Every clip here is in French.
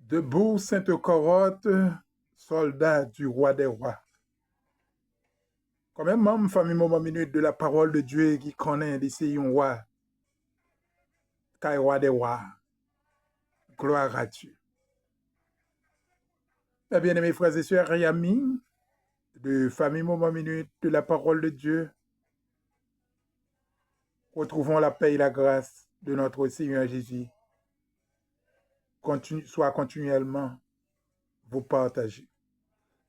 Debout, sainte Corotte, soldat du roi des rois. Quand même, membre, famille, moment, minute de la parole de Dieu qui connaît d'ici un roi, car roi des rois. Gloire à Dieu. Eh bien, mes frères et sœurs et amis, de famille, moment, minute de la parole de Dieu, retrouvons la paix et la grâce de notre Seigneur Jésus. Soit continuellement vous partager.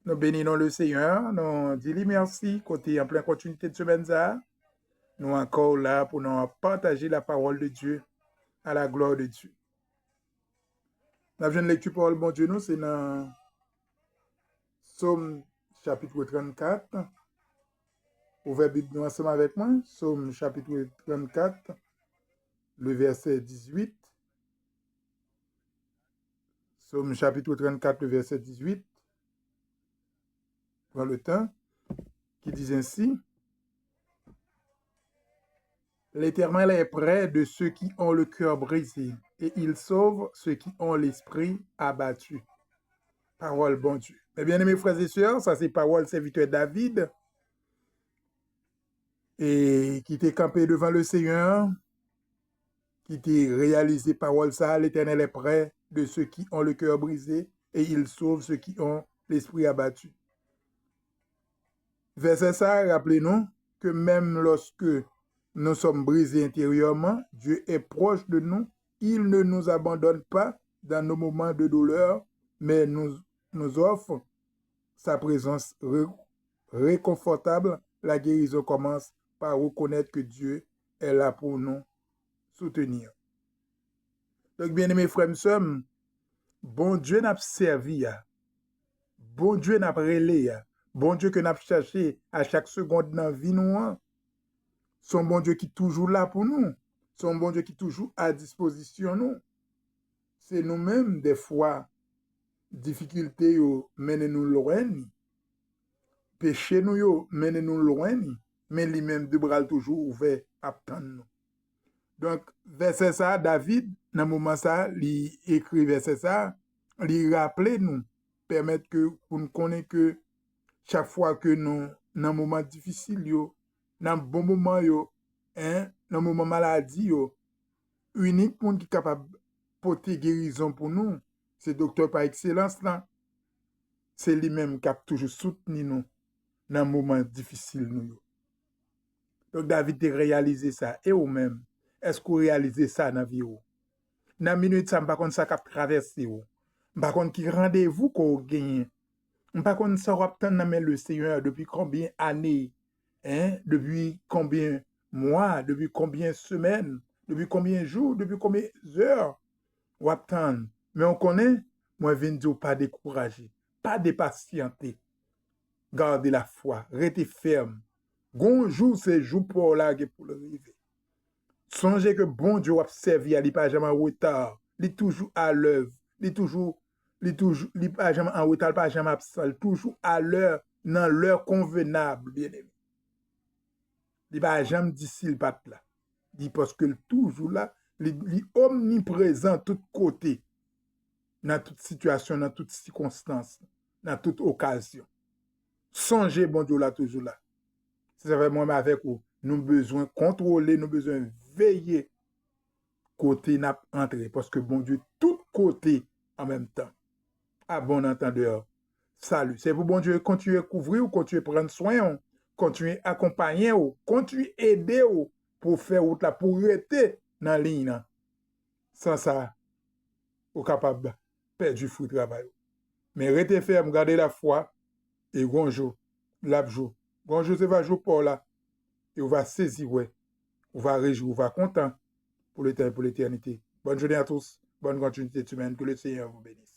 Nous bénissons le Seigneur, nous disons merci, côté en pleine continuité de semaine ça. Nous encore là pour nous partager la parole de Dieu à la gloire de Dieu. La jeune lecture pour le bon Dieu, nous, c'est dans Psaume chapitre 34. Ouvrez Bible nous ensemble avec moi. Psaume chapitre 34, le verset 18. Psaume chapitre 34, le verset 18. Prends le temps, qui dit ainsi. L'Éternel est près de ceux qui ont le cœur brisé, et il sauve ceux qui ont l'esprit abattu. Parole bon Dieu. Mes bien-aimés frères et sœurs, ça c'est parole serviteur David, et qui était campé devant le Seigneur, qui était réalisé parole ça, l'Éternel est près de ceux qui ont le cœur brisé, et il sauve ceux qui ont l'esprit abattu. Verset ça, rappelez-nous que même lorsque nous sommes brisés intérieurement, Dieu est proche de nous, il ne nous abandonne pas dans nos moments de douleur, mais nous offre sa présence réconfortable. La guérison commence par reconnaître que Dieu est là pour nous soutenir. Donc, bien-aimés frères et sœurs, bon Dieu n'a servi, bon Dieu n'a relé, bon Dieu que n'a cherché à chaque seconde dans la vie, nous, son bon Dieu qui est toujours là pour nous, son bon Dieu qui est toujours à disposition nous. C'est nous-mêmes, des fois, difficultés mènent nous loin, péché nous mène nous loin, mais lui-même de bras toujours ouvert à attendre nous. Donc, verset ça, David, dans le moment ça, il écrit verset ça, il rappelle nous, permettre que pour nous connaître que chaque fois que nous, dans un moment difficile, dans un bon moment, dans un moment maladie, unique monde qui est capable de porter guérison pour nous, c'est docteur par excellence là. C'est lui-même qui a toujours soutenu nous dans un moment difficile. Donc David a réalisé ça. Et vous-même, est-ce que vous réalisez ça dans la vie? Dans la minute, ça ne pas contre ça qui a traversé. Par contre, qui rendez-vous qu'on gagne? Par contre, ça va attendre le Seigneur depuis combien d'années? Depuis combien de mois? Depuis combien de semaines? Depuis combien de jours? Depuis combien d'heures? On attend. Mais on connaît, moi, je viens de dire, pas décourager, pas dépatienter. Gardez la foi, restez ferme. Gonjour, c'est jour pour la pour le river. Songez que bon Dieu a servi, il n'est pas jamais en retard, il est toujours à l'œuvre, il n'est pas jamais en retard, pas jamais absent, toujours à l'heure, dans l'heure convenable, bien aimé. Il n'est pas jamais d'ici le pape là. Il parce que toujours là, il est omniprésent de tous côtés, dans toute situation, dans toute circonstance, dans toute occasion. Songez, bon Dieu là, toujours là. C'est vraiment avec vous. Nous besoin contrôler, nous besoin veiller côté n'a entré parce que bon Dieu tout côté en même temps. À bon entendeur. Salut. C'est pour bon Dieu continuer à couvrir ou continuer à prendre soin, continuer à accompagner ou continuer à aider ou pour faire route là pour rester dans la ligne. Sans ça, vous capable de perdre du fruit de travail. Mais restez ferme, gardez la foi et bonjour, l'abjour. Bonjour, c'est va jour pour là. Et on va saisir, ouais. On va réjouir, on va content pour l'éternité. Bonne journée à tous. Bonne continuité de semaine. Que le Seigneur vous bénisse.